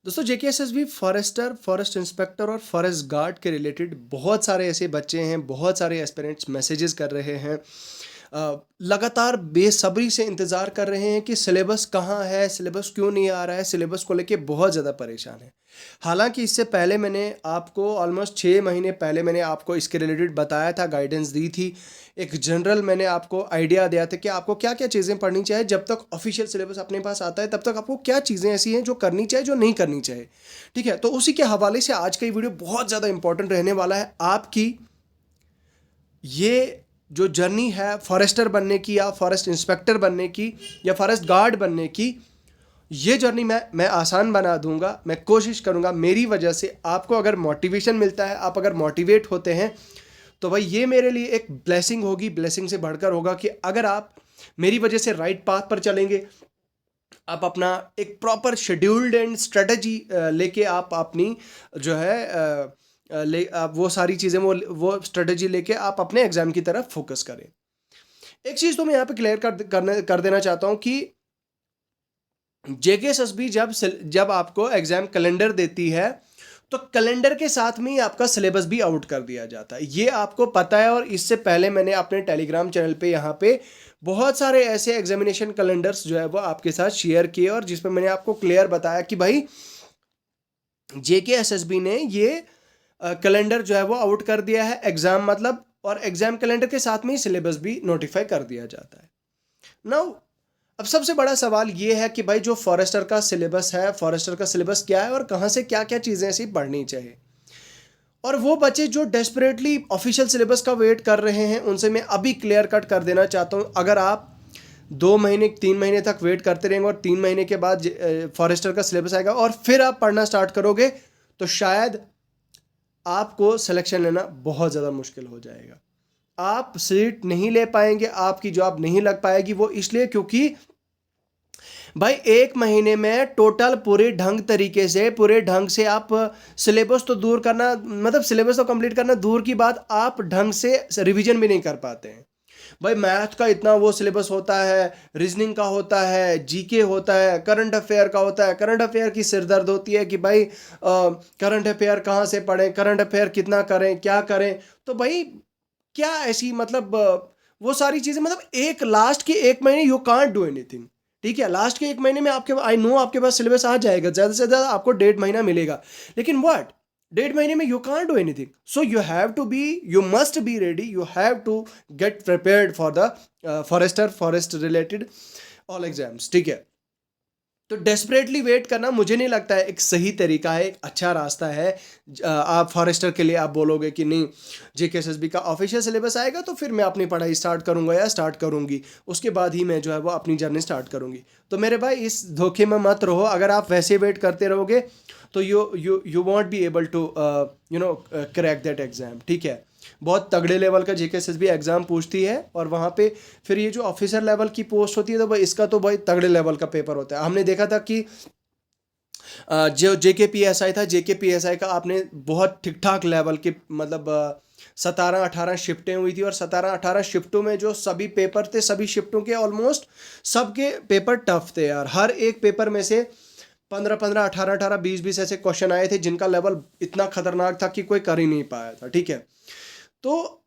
दोस्तों JKSSB forester, forest inspector और forest guard के रिलेटेड बहुत सारे ऐसे बच्चे हैं, बहुत सारे एस्पिरेंट्स मैसेजेस कर रहे हैं। लगातार बेसब्री से इंतज़ार कर रहे हैं कि सिलेबस कहाँ है, सिलेबस क्यों नहीं आ रहा है, सिलेबस को लेके बहुत ज़्यादा परेशान है। हालांकि इससे पहले मैंने आपको ऑलमोस्ट 6 महीने पहले मैंने आपको इसके रिलेटेड बताया था, गाइडेंस दी थी। एक जनरल मैंने आपको आइडिया दिया था कि आपको क्या क्या चीज़ें पढ़नी चाहिए। जब तक ऑफिशियल सिलेबस अपने पास आता है तब तक आपको क्या चीज़ें ऐसी हैं जो करनी चाहिए, जो नहीं करनी चाहिए। ठीक है, तो उसी के हवाले से आज का ये वीडियो बहुत ज़्यादा इंपॉर्टेंट रहने वाला है। आपकी ये जो जर्नी है फॉरेस्टर बनने की या फॉरेस्ट इंस्पेक्टर बनने की या फॉरेस्ट गार्ड बनने की, ये जर्नी मैं आसान बना दूंगा। मैं कोशिश करूंगा मेरी वजह से आपको अगर मोटिवेशन मिलता है, आप अगर मोटिवेट होते हैं, तो भाई ये मेरे लिए एक ब्लेसिंग होगी। ब्लेसिंग से बढ़कर होगा कि अगर आप मेरी वजह से राइट पाथ पर चलेंगे, आप अपना एक प्रॉपर शेड्यूल्ड एंड स्ट्रेटजी लेके आप अपनी जो है आप वो सारी चीज़ें वो स्ट्रेटजी लेके आप अपने एग्जाम की तरफ फोकस करें। एक चीज़ तो मैं यहाँ पे क्लियर कर देना चाहता हूँ कि जेकेएसएसबी जब आपको एग्जाम कैलेंडर देती है तो कैलेंडर के साथ में ही आपका सिलेबस भी आउट कर दिया जाता है। ये आपको पता है, और इससे पहले मैंने अपने टेलीग्राम चैनल पे यहाँ पे बहुत सारे ऐसे एग्जामिनेशन कैलेंडर्स जो है वो आपके साथ शेयर किए, और जिसमें मैंने आपको क्लियर बताया कि भाई जेकेएसएसबी ने ये कैलेंडर जो है वो आउट कर दिया है, एग्जाम मतलब, और एग्जाम कैलेंडर के साथ में ही सिलेबस भी नोटिफाई कर दिया जाता है। नाउ अब सबसे बड़ा सवाल ये है कि भाई जो फॉरेस्टर का सिलेबस है, फॉरेस्टर का सिलेबस क्या है और कहाँ से क्या क्या चीज़ें ऐसी पढ़नी चाहिए। और वो बच्चे जो डेस्परेटली ऑफिशियल सिलेबस का वेट कर रहे हैं, उनसे मैं अभी क्लियर कट कर देना चाहता हूँ, अगर आप 2 महीने 3 महीने तक वेट करते रहेंगे और 3 महीने के बाद फॉरेस्टर का सिलेबस आएगा और फिर आप पढ़ना स्टार्ट करोगे, तो शायद आपको सिलेक्शन लेना बहुत ज़्यादा मुश्किल हो जाएगा। आप सीट नहीं ले पाएंगे, आपकी जॉब नहीं लग पाएगी। वो इसलिए क्योंकि भाई 1 महीने में टोटल पूरे ढंग से आप सिलेबस तो दूर करना, मतलब सिलेबस तो कंप्लीट करना दूर की बात, आप ढंग से रिवीजन भी नहीं कर पाते हैं। भाई मैथ का इतना वो सिलेबस होता है, रीजनिंग का होता है, जीके होता है, करंट अफेयर का होता है। करंट अफेयर की सिरदर्द होती है कि भाई करंट अफेयर कहाँ से पढ़ें, करंट अफेयर कितना करें, क्या करें। तो भाई क्या ऐसी मतलब वो सारी चीज़ें, मतलब एक लास्ट के 1 महीने यू कांट डू एनीथिंग। ठीक है, लास्ट के 1 महीने में आपके, आई नो आपके पास सिलेबस आ जाएगा, ज़्यादा से ज़्यादा आपको 1.5 महीना मिलेगा, लेकिन व्हाट, 1.5 महीने में you can't do anything. So you must be ready, you have to get prepared for the forest related all exams. ठीक है, तो डेस्परेटली वेट करना मुझे नहीं लगता है एक सही तरीका है, एक अच्छा रास्ता है। आप फॉरेस्टर के लिए आप बोलोगे कि नहीं, जेकेएसएसबी का ऑफिशियल सिलेबस आएगा तो फिर मैं अपनी पढ़ाई स्टार्ट करूंगा या स्टार्ट करूंगी, उसके बाद ही मैं जो है वो अपनी जर्नी स्टार्ट करूंगी। तो मेरे भाई इस धोखे में मत रहो। अगर आप वैसे वेट करते रहोगे तो you won't be able to crack that exam. ठीक है, बहुत तगड़े लेवल का जेकेएसएसबी एग्जाम पूछती है, और वहाँ पे फिर ये जो ऑफिसर लेवल की पोस्ट होती है, तो भाई इसका तो भाई तगड़े लेवल का पेपर होता है। हमने देखा था कि जो जेकेपीएसआई था, जेकेपीएसआई का आपने बहुत ठीक ठाक लेवल के, मतलब 17-18 शिफ्टें हुई थी, और 17-18 शिफ्टों में जो सभी पेपर थे, सभी शिफ्टों के ऑलमोस्ट सबके पेपर टफ थे यार। हर एक पेपर में से 15-15, 18-18, 20-20 ऐसे क्वेश्चन आए थे जिनका लेवल इतना खतरनाक था कि कोई कर ही नहीं पाया था। ठीक है, तो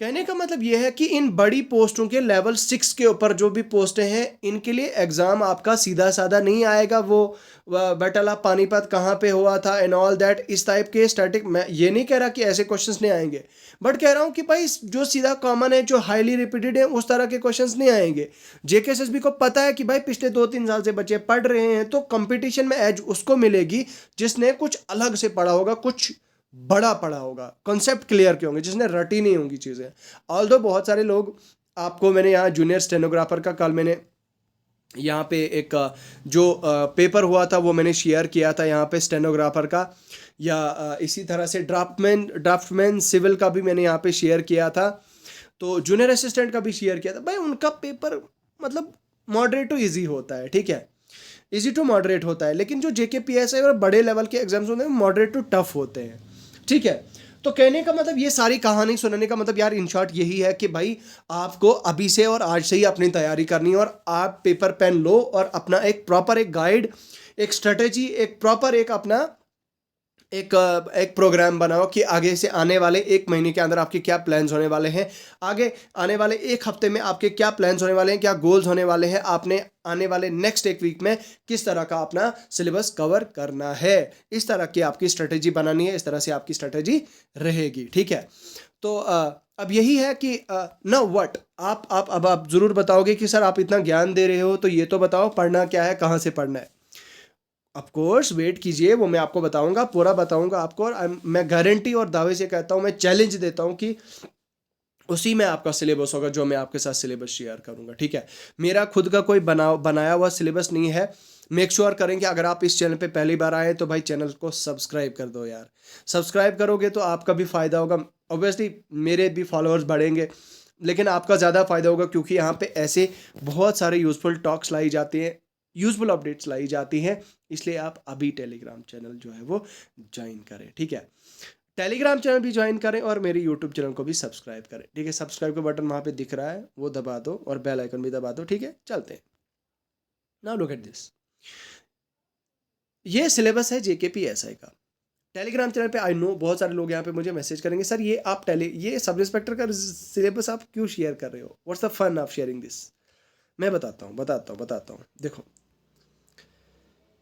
कहने का मतलब यह है कि इन बड़ी पोस्टों के लेवल 6 के ऊपर जो भी पोस्टें हैं, इनके लिए एग्ज़ाम आपका सीधा साधा नहीं आएगा। वो बैटल ऑफ पानीपत कहाँ पे हुआ था एंड ऑल दैट, इस टाइप के स्टैटिक, मैं ये नहीं कह रहा कि ऐसे क्वेश्चंस नहीं आएंगे, बट कह रहा हूँ कि भाई जो सीधा कॉमन है, जो हाईली रिपीटेड है, उस तरह के क्वेश्चंस नहीं आएंगे। जेकेएसएसबी को पता है कि भाई पिछले 2-3 साल से बच्चे पढ़ रहे हैं, तो कंपटीशन में एज उसको मिलेगी जिसने कुछ अलग से पढ़ा होगा, कुछ बड़ा पढ़ा होगा, कॉन्सेप्ट क्लियर किए होंगे, जिसने रटी नहीं होंगी चीज़ें। ऑल्दो बहुत सारे लोग, आपको मैंने यहाँ जूनियर स्टेनोग्राफर का कल मैंने यहाँ पे एक जो पेपर हुआ था वो मैंने शेयर किया था यहाँ पे स्टेनोग्राफर का, या इसी तरह से ड्राफ्टमैन सिविल का भी मैंने यहाँ पे शेयर किया था, तो जूनियर असिस्टेंट का भी शेयर किया था। भाई उनका पेपर मतलब मॉडरेट टू ईजी होता है। ठीक है, इजी टू मॉडरेट होता है, लेकिन जो जेकेपीएसआई और बड़े लेवल के एग्जाम्स होते हैं मॉडरेट टू टफ होते हैं। ठीक है, तो कहने का मतलब, ये सारी कहानी सुनाने का मतलब यार इन शॉर्ट यही है कि भाई आपको अभी से और आज से ही अपनी तैयारी करनी है, और आप पेपर पेन लो और अपना एक प्रॉपर एक गाइड एक स्ट्रेटेजी, एक प्रॉपर एक अपना एक प्रोग्राम बनाओ कि आगे से आने वाले 1 महीने के अंदर आपके क्या प्लान्स होने वाले हैं, आगे आने वाले 1 हफ्ते में आपके क्या प्लान्स होने वाले हैं, क्या गोल्स होने वाले हैं, आपने आने वाले नेक्स्ट 1 वीक में किस तरह का अपना सिलेबस कवर करना है। इस तरह की आपकी स्ट्रेटेजी बनानी है, इस तरह से आपकी स्ट्रेटेजी रहेगी। ठीक है, तो अब यही है कि ना व्हाट आप ज़रूर बताओगे कि सर आप इतना ज्ञान दे रहे हो तो ये तो बताओ पढ़ना क्या है, कहाँ से पढ़ना है। ऑफ कोर्स वेट कीजिए, वो मैं आपको बताऊंगा, पूरा बताऊंगा आपको। और मैं गारंटी और दावे से कहता हूँ, मैं चैलेंज देता हूँ कि उसी में आपका सिलेबस होगा जो मैं आपके साथ सिलेबस शेयर करूंगा। ठीक है, मेरा खुद का कोई बनाया हुआ सिलेबस नहीं है। मेक श्योर करेंगे अगर आप इस चैनल पे पहली बार आए तो भाई चैनल को सब्सक्राइब कर दो यार। सब्सक्राइब करोगे तो आपका भी फ़ायदा होगा, ऑब्वियसली मेरे भी फॉलोअर्स बढ़ेंगे, लेकिन आपका ज़्यादा फ़ायदा होगा क्योंकि यहाँ पे ऐसे बहुत सारे यूज़फुल टॉक्स लाई जाती हैं, यूज़फुल अपडेट्स लाई जाती हैं। इसलिए आप अभी टेलीग्राम चैनल जो है वो ज्वाइन करें। ठीक है, टेलीग्राम चैनल भी ज्वाइन करें और मेरे यूट्यूब चैनल को भी सब्सक्राइब करें। ठीक है, सब्सक्राइब का बटन वहाँ पे दिख रहा है, वो दबा दो और बेल आइकन भी दबा दो। ठीक है, चलते हैं। नाउ लुक एट दिस, ये सिलेबस है JKPSI का। टेलीग्राम चैनल पे आई नो बहुत सारे लोग यहाँ पे मुझे मैसेज करेंगे, सर ये आप ये सब इंस्पेक्टर का सिलेबस आप क्यों शेयर कर रहे हो, what's the fun of sharing this. मैं बताता हूँ। देखो,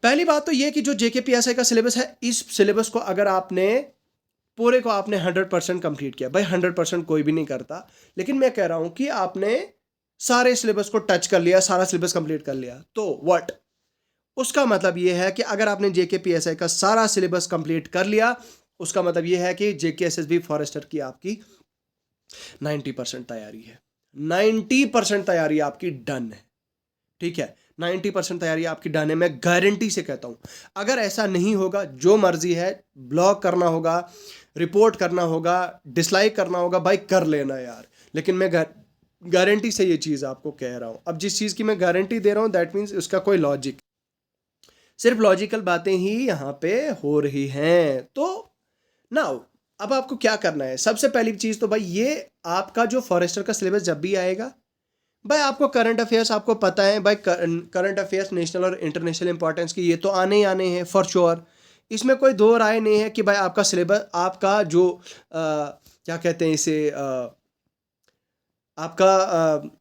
पहली बात तो ये कि जो JKPSI का सिलेबस है, इस सिलेबस को अगर आपने पूरे को आपने 100% कंप्लीट किया, भाई 100% कोई भी नहीं करता, लेकिन मैं कह रहा हूं कि आपने सारे सिलेबस को टच कर लिया, सारा सिलेबस कंप्लीट कर लिया, तो व्हाट, उसका मतलब ये है कि अगर आपने JKPSI का सारा सिलेबस कंप्लीट कर लिया, उसका मतलब ये है कि JKSSB फॉरेस्टर की आपकी 90% तैयारी है, 90% तैयारी आपकी डन है। ठीक है, 90% तैयारी आपकी डन है, मैं गारंटी से कहता हूं। अगर ऐसा नहीं होगा, जो मर्जी है, ब्लॉक करना होगा, रिपोर्ट करना होगा, डिसलाइक करना होगा, भाई कर लेना यार, लेकिन मैं गारंटी से ये चीज़ आपको कह रहा हूं। अब जिस चीज़ की मैं गारंटी दे रहा हूं दैट मीन्स उसका कोई लॉजिक, सिर्फ लॉजिकल बातें ही यहाँ पे हो रही हैं। तो नाउ अब आपको क्या करना है, सबसे पहली चीज़ तो भाई ये आपका जो फॉरेस्टर का सिलेबस जब भी आएगा, भाई आपको करंट अफेयर्स आपको पता है, भाई करंट अफेयर्स नेशनल और इंटरनेशनल इंपॉर्टेंस की ये तो आने ही आने हैं फॉर श्योर। इसमें कोई दो राय नहीं है कि भाई आपका सिलेबस, आपका जो क्या कहते हैं इसे, आपका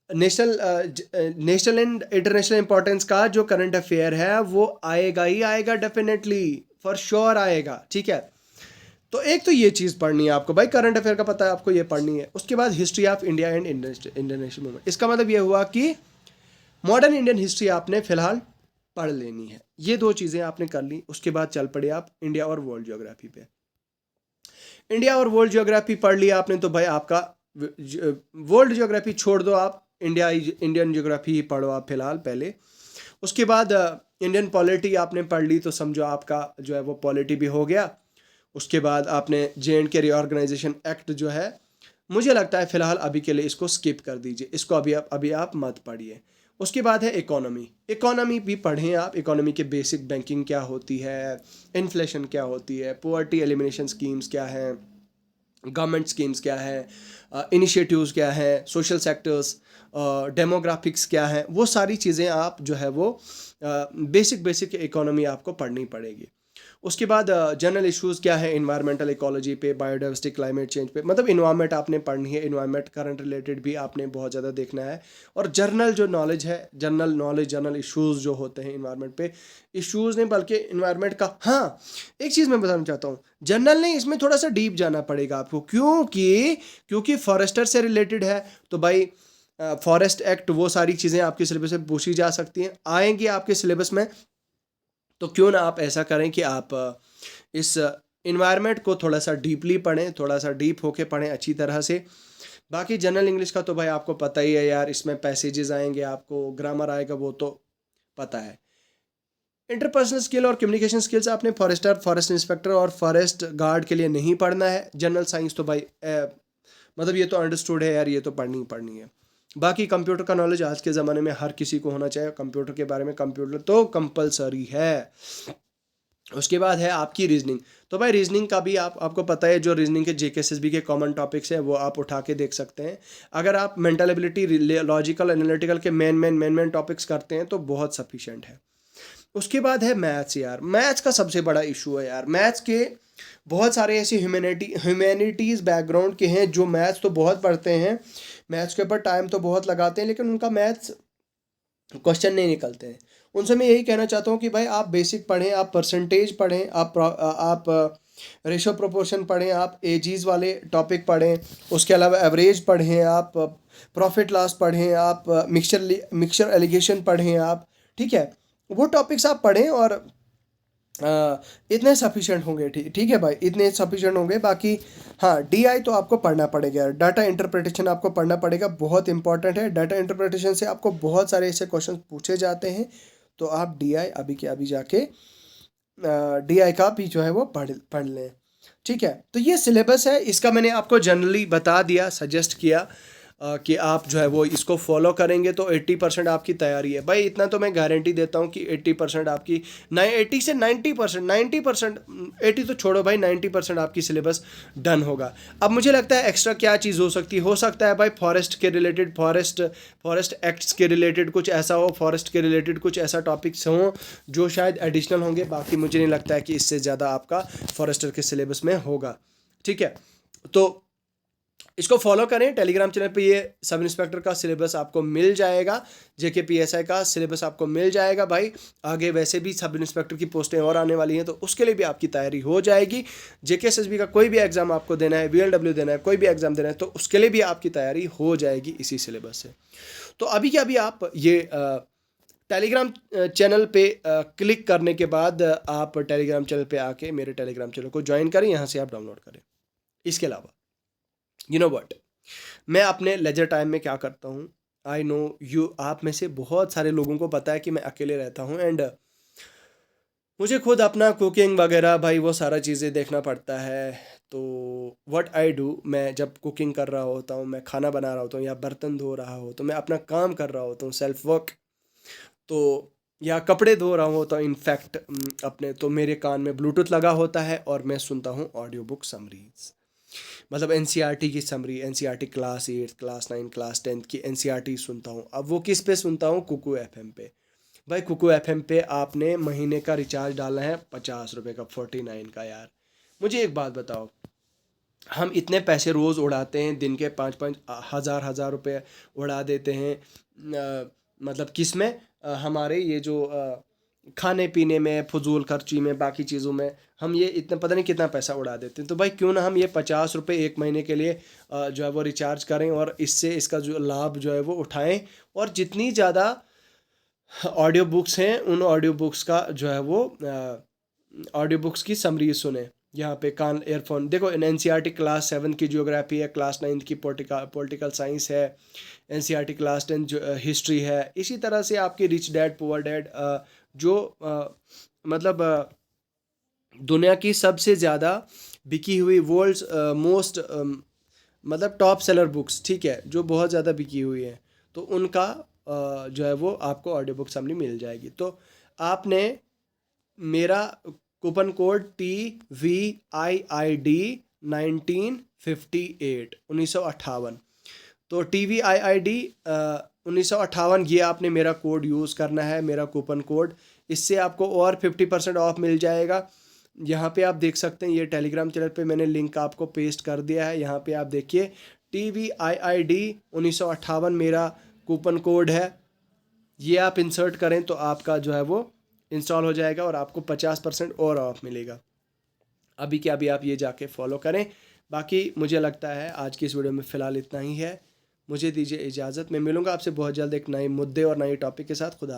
नेशनल एंड इंटरनेशनल इंपॉर्टेंस का जो करंट अफेयर है वो आएगा ही आएगा, डेफिनेटली फॉर श्योर आएगा। ठीक है, तो एक तो ये चीज़ पढ़नी है आपको, भाई करंट अफेयर का पता है आपको, ये पढ़नी है। उसके बाद history of India and international movement, इसका मतलब ये हुआ कि मॉडर्न इंडियन हिस्ट्री आपने फिलहाल पढ़ लेनी है। ये दो चीज़ें आपने कर ली, उसके बाद चल पड़े आप इंडिया और वर्ल्ड ज्योग्राफी पे। इंडिया और वर्ल्ड ज्योग्राफी पढ़ लिया आपने तो भाई आपका वर्ल्ड ज्योग्राफी छोड़ दो, आप इंडियन ज्योग्राफी ही पढ़ो आप फिलहाल पहले। उसके बाद इंडियन पॉलिटी आपने पढ़ ली तो समझो आपका जो है वो पॉलिटी भी हो गया। उसके बाद आपने J&K रीऑर्गेनाइजेशन एक्ट जो है, मुझे लगता है फ़िलहाल अभी के लिए इसको स्किप कर दीजिए, इसको अभी आप मत पढ़िए। उसके बाद है इकोनॉमी भी पढ़ें आप, इकोनॉमी के बेसिक, बैंकिंग क्या होती है, इन्फ्लेशन क्या होती है, पॉवर्टी एलिमिनेशन स्कीम्स क्या हैं, गवर्नमेंट स्कीम्स क्या है, इनिशिएटिव्स क्या है, सोशल सेक्टर्स, डेमोग्राफिक्स क्या है, वो सारी चीज़ें आप जो है वो बेसिक इकोनॉमी आपको पढ़नी पड़ेगी। उसके बाद जनरल इश्यूज़ क्या है, इन्वायरमेंटल इकोलॉजी पे, बायोडाइवर्सिटी, क्लाइमेट चेंज पे, मतलब इन्वायरमेंट आपने पढ़नी है, इन्वायरमेंट करंट रिलेटेड भी आपने बहुत ज़्यादा देखना है। और जर्नल जो नॉलेज है, जनरल इश्यूज़ जो होते हैं इन्वायरमेंट पे, इश्यूज़ नहीं बल्कि इन्वायरमेंट का। हाँ, एक चीज़ मैं बताना चाहता हूँ, जनरल नहीं, इसमें थोड़ा सा डीप जाना पड़ेगा आपको, क्योंकि फॉरेस्टर से रिलेटेड है तो भाई फॉरेस्ट एक्ट, वो सारी चीज़ें आपके सिलेबस में पूछी जा सकती हैं, आएंगी आपके सिलेबस में। तो क्यों ना आप ऐसा करें कि आप इस इन्वायरमेंट को थोड़ा सा डीपली पढ़ें, थोड़ा सा डीप होके पढ़ें अच्छी तरह से। बाकी जनरल इंग्लिश का तो भाई आपको पता ही है यार, इसमें पैसेजेस आएंगे, आपको ग्रामर आएगा, वो तो पता है। इंटरपर्सनल स्किल और कम्युनिकेशन स्किल्स आपने फॉरेस्टर, फॉरेस्ट इंस्पेक्टर और फॉरेस्ट गार्ड के लिए नहीं पढ़ना है। जनरल साइंस तो भाई मतलब ये तो अंडरस्टूड है यार, ये तो पढ़नी ही पढ़नी है। बाकी कंप्यूटर का नॉलेज आज के ज़माने में हर किसी को होना चाहिए, कंप्यूटर के बारे में, कंप्यूटर तो कंपलसरी है। उसके बाद है आपकी रीजनिंग, तो भाई रीजनिंग का भी आपको पता है, जो रीजनिंग के JKSSB के कॉमन टॉपिक्स हैं वो आप उठा के देख सकते हैं। अगर आप मेंटल एबिलिटी, लॉजिकल, एनालिटिकल के मेन टॉपिक्स करते हैं तो बहुत सफिशिएंट है। उसके बाद है मैथ्स। यार मैथ्स का सबसे बड़ा इशू है यार। मैथ्स के बहुत सारे ऐसे ह्यूमैनिटीज़ बैकग्राउंड के हैं जो मैथ्स तो बहुत पढ़ते हैं, मैथ्स के ऊपर टाइम तो बहुत लगाते हैं, लेकिन उनका मैथ्स क्वेश्चन नहीं निकलते हैं। उनसे मैं यही कहना चाहता हूँ कि भाई आप बेसिक पढ़ें, आप परसेंटेज पढ़ें, आप रेशो प्रोपोर्शन पढ़ें, आप एजीज वाले टॉपिक पढ़ें, उसके अलावा एवरेज पढ़ें, आप प्रॉफिट लॉस पढ़ें, आप मिक्सचर एलिगेशन पढ़ें आप, ठीक है, वो टॉपिक्स आप पढ़ें और इतने सफिशेंट होंगे। ठीक है भाई, इतने सफिशेंट होंगे। बाकी हाँ, डीआई तो आपको पढ़ना पड़ेगा, डाटा इंटरप्रिटेशन आपको पढ़ना पड़ेगा, बहुत इंपॉर्टेंट है। डाटा इंटरप्रिटेशन से आपको बहुत सारे ऐसे क्वेश्चन पूछे जाते हैं, तो आप डीआई अभी के अभी जाके डीआई का भी जो है वो पढ़ लें। ठीक है, तो ये सिलेबस है, इसका मैंने आपको जनरली बता दिया, सजेस्ट किया कि आप जो है वो इसको फॉलो करेंगे तो 80% आपकी तैयारी है। भाई इतना तो मैं गारंटी देता हूँ कि 80% आपकी, 80 से 90%, 90%, 80 तो छोड़ो भाई, 90% आपकी सिलेबस डन होगा। अब मुझे लगता है एक्स्ट्रा क्या चीज़ हो सकती है, हो सकता है भाई फॉरेस्ट के रिलेटेड, फॉरेस्ट एक्ट्स के रिलेटेड कुछ ऐसा हो, फॉरेस्ट के रिलेटेड कुछ ऐसा टॉपिक्स हों जो शायद एडिशनल होंगे। बाकी मुझे नहीं लगता है कि इससे ज़्यादा आपका फॉरेस्टर के सिलेबस में होगा। ठीक है, तो इसको फॉलो करें। टेलीग्राम चैनल पे ये सब इंस्पेक्टर का सिलेबस आपको मिल जाएगा, जेके पीएसआई का सिलेबस आपको मिल जाएगा भाई। आगे वैसे भी सब इंस्पेक्टर की पोस्टें और आने वाली हैं, तो उसके लिए भी आपकी तैयारी हो जाएगी। जेके एसएसबी का कोई भी एग्ज़ाम आपको देना है, वीएलडब्ल्यू देना है, कोई भी एग्ज़ाम देना है, तो उसके लिए भी आपकी तैयारी हो जाएगी इसी सिलेबस से। तो अभी के अभी आप ये टेलीग्राम चैनल पे क्लिक करने के बाद आप टेलीग्राम चैनल पे आके मेरे टेलीग्राम चैनल को ज्वाइन करें, यहाँ से आप डाउनलोड करें। इसके अलावा यू नो व्हाट, मैं अपने लेजर टाइम में क्या करता हूँ, आई नो यू, आप में से बहुत सारे लोगों को पता है कि मैं अकेले रहता हूँ, एंड मुझे खुद अपना कुकिंग वगैरह भाई वो सारा चीज़ें देखना पड़ता है। तो व्हाट आई डू, मैं जब कुकिंग कर रहा होता हूँ, मैं खाना बना रहा होता हूँ या बर्तन धो रहा हो, तो मैं अपना काम कर रहा होता हूँ, सेल्फ वर्क, तो या कपड़े धो रहा होता हूँ इनफैक्ट अपने, तो मेरे कान में ब्लूटूथ लगा होता है और मैं सुनता हूँ ऑडियो बुक समरीज। मतलब एनसीईआरटी की summary, NCERT class 8, class 9, class 10 की एनसीईआरटी सुनता हूँ। अब वो किस पे सुनता हूँ, कुकू एफएम पे। भाई कुकू एफएम पे आपने महीने का रिचार्ज डालना है 50 रुपये का, 49 का। यार मुझे एक बात बताओ, हम इतने पैसे रोज़ उड़ाते हैं, दिन के 5-5 हज़ार रुपये उड़ा देते हैं, मतलब किस में, हमारे ये जो खाने पीने में, फजूल खर्ची में, बाकी चीज़ों में हम ये इतना पता नहीं कितना पैसा उड़ा देते हैं। तो भाई क्यों ना हम ये 50 रुपये एक महीने के लिए जो है वो रिचार्ज करें और इससे इसका जो लाभ जो है वो उठाएं, और जितनी ज़्यादा ऑडियो बुक्स हैं उन ऑडियो बुक्स का जो है वो ऑडियो बुक्स की समरी सुने। यहाँ पे कान एयरफोन देखो, एनसीईआरटी क्लास 7 की ज्योग्राफी है, क्लास 9 की पॉलिटिकल साइंस है, एनसीईआरटी क्लास 10 जो हिस्ट्री है। इसी तरह से आपकी रिच डैड पुअर डैड, जो मतलब दुनिया की सबसे ज़्यादा बिकी हुई, वर्ल्ड्स मोस्ट मतलब टॉप सेलर बुक्स, ठीक है, जो बहुत ज़्यादा बिकी हुई है, तो उनका जो है वो आपको ऑडियो बुक समरी मिल जाएगी। तो आपने मेरा कूपन कोड TVIID 1958, तो TVIID 1958, ये आपने मेरा कोड यूज़ करना है, मेरा कूपन कोड। इससे आपको और 50% ऑफ मिल जाएगा। यहाँ पे आप देख सकते हैं, ये टेलीग्राम चैनल पे मैंने लिंक आपको पेस्ट कर दिया है। यहाँ पे आप देखिए, TVIID 1958 मेरा कूपन कोड है, ये आप इंसर्ट करें तो आपका जो है वो इंस्टॉल हो जाएगा और आपको 50% और ऑफ मिलेगा। अभी के अभी आप ये जाके फॉलो करें। बाकी मुझे लगता है आज की इस वीडियो में फ़िलहाल इतना ही है। मुझे दीजिए इजाज़त, मैं मिलूँगा आपसे बहुत जल्द एक नए मुद्दे और नए टॉपिक के साथ। खुदा।